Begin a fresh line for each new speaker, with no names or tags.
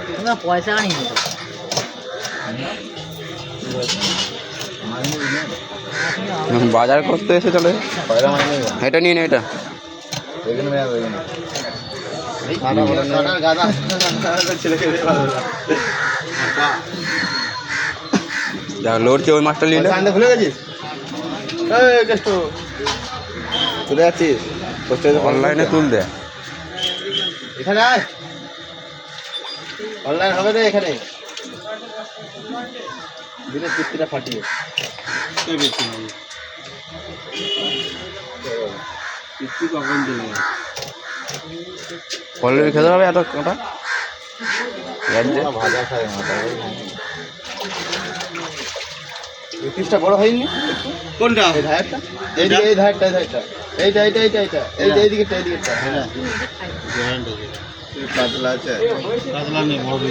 তোমরা পয়সা আনিনি তো?
বাজার করতে এসে চলে এটা নিয়ে নে, এটা যা লড়ছে ওই মাছটা নিয়ে
ভুলে গেছিস চলে যাচ্ছিস
অনলাইনে তুল দে।
এখানে আয়, অনলাইন হবে রে এখানে দিনের কিস্তিটা ফাটিয়ে কিস্তি কখন দেবে
অলরেডি খেতে হবে এত কটা
ভাজা খায় পিসটা বড় হয়নি কোনটা? এই ধারটা, এই ধারটা, এইটা এইটা এইটা এইটা এইটা এইদিকেটা এইদিকেটা হ্যাঁ পাতলা আছে, পাতলা নেই বড়